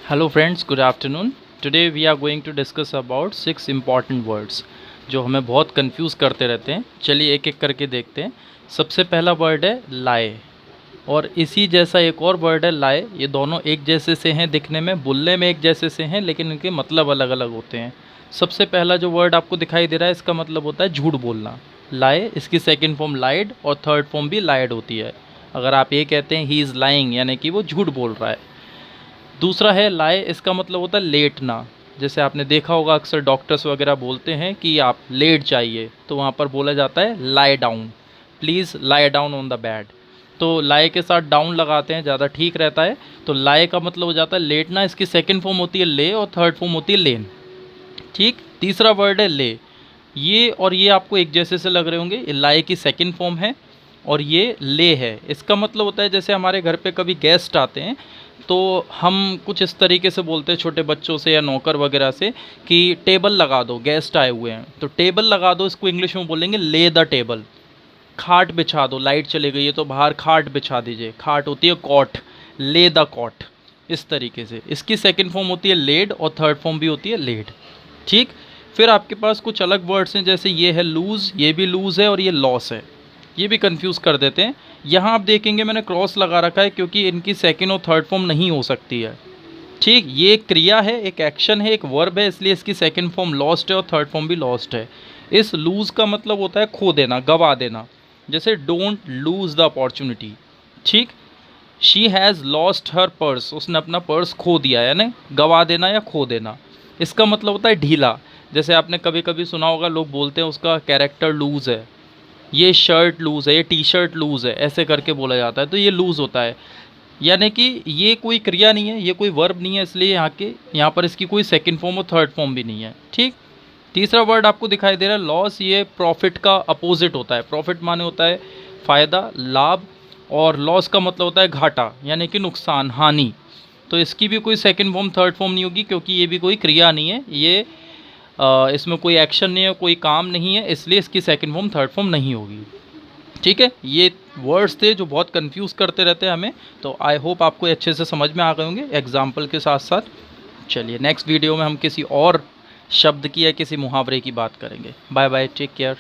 Hello friends, good afternoon. Today we are going to discuss about 6 important words जो हमें बहुत confuse करते रहते हैं. चलिए एक एक करके देखते हैं. सबसे पहला वर्ड है लाए और इसी जैसा एक और वर्ड है लाए. ये दोनों एक जैसे से हैं दिखने में, बोलने में एक जैसे से हैं, लेकिन इनके मतलब अलग अलग होते हैं. सबसे पहला जो वर्ड आपको दिखाई दे रहा है इसका मतलब होता है झूठ बोलना. लाए, इसकी सेकंड फॉर्म लाइड और थर्ड फॉर्म भी लाइड होती है. अगर आप ये कहते हैं ही इज़ लाइंग यानी कि वो झूठ बोल रहा है. दूसरा है लाए, इसका मतलब होता है लेटना. जैसे आपने देखा होगा अक्सर डॉक्टर्स वगैरह बोलते हैं कि आप लेट जाइए, तो वहाँ पर बोला जाता है lie down, please lie down on the bed. तो लाए के साथ डाउन लगाते हैं, ज़्यादा ठीक रहता है. तो लाए का मतलब हो जाता है लेटना. इसकी सेकंड फॉर्म होती है ले और थर्ड फॉर्म होती है लेन. ठीक. तीसरा वर्ड है ले. ये और ये आपको एक जैसे से लग रहे होंगे. ये लाए की सेकंड फॉर्म है और ये ले है. इसका मतलब होता है जैसे हमारे घर पे कभी गेस्ट आते हैं तो हम कुछ इस तरीके से बोलते हैं छोटे बच्चों से या नौकर वगैरह से कि टेबल लगा दो, गेस्ट आए हुए हैं. तो टेबल लगा दो, इसको इंग्लिश में बोलेंगे ले द टेबल. खाट बिछा दो, लाइट चली गई है तो बाहर खाट बिछा दीजिए. खाट होती है कॉट, ले द कॉट. इस तरीके से इसकी सेकंड फॉर्म होती है लेड और थर्ड फॉर्म भी होती है लेड. ठीक. फिर आपके पास कुछ अलग वर्ड्स हैं, जैसे ये है लूज़, ये भी लूज़ है और ये लॉस है. ये भी कंफ्यूज कर देते हैं. यहाँ आप देखेंगे मैंने क्रॉस लगा रखा है क्योंकि इनकी सेकंड और थर्ड फॉर्म नहीं हो सकती है. ठीक. ये एक क्रिया है, एक एक्शन है, एक वर्ब है, इसलिए इसकी सेकंड फॉर्म लॉस्ट है और थर्ड फॉर्म भी लॉस्ट है. इस लूज़ का मतलब होता है खो देना, गवा देना. जैसे डोंट लूज़ द अपॉर्चुनिटी. ठीक. She has lost her purse, उसने अपना पर्स खो दिया, यानी गवा देना या खो देना. इसका मतलब होता है ढीला. जैसे आपने कभी कभी सुना होगा लोग बोलते हैं उसका कैरेक्टर लूज़ है, ये शर्ट लूज़ है, ये टी शर्ट लूज़ है, ऐसे करके बोला जाता है. तो ये लूज़ होता है, यानी कि ये कोई क्रिया नहीं है, ये कोई वर्ब नहीं है, इसलिए यहाँ पर इसकी कोई सेकंड फॉर्म और थर्ड फॉर्म भी नहीं है. ठीक. तीसरा वर्ड आपको दिखाई दे रहा है लॉस. ये प्रॉफिट का अपोजिट होता है. प्रॉफिट माने होता है फ़ायदा, लाभ, और लॉस का मतलब होता है घाटा, यानी कि नुकसान, हानि. तो इसकी भी कोई सेकंड फॉर्म थर्ड फॉर्म नहीं होगी क्योंकि ये भी कोई क्रिया नहीं है. ये इसमें कोई एक्शन नहीं है, कोई काम नहीं है, इसलिए इसकी सेकंड फॉर्म थर्ड फॉर्म नहीं होगी. ठीक है. ये वर्ड्स थे जो बहुत कंफ्यूज करते रहते हैं हमें. तो आई होप आपको अच्छे से समझ में आ गए होंगे एग्जाम्पल के साथ साथ. चलिए नेक्स्ट वीडियो में हम किसी और शब्द की या किसी मुहावरे की बात करेंगे. Bye bye, take care.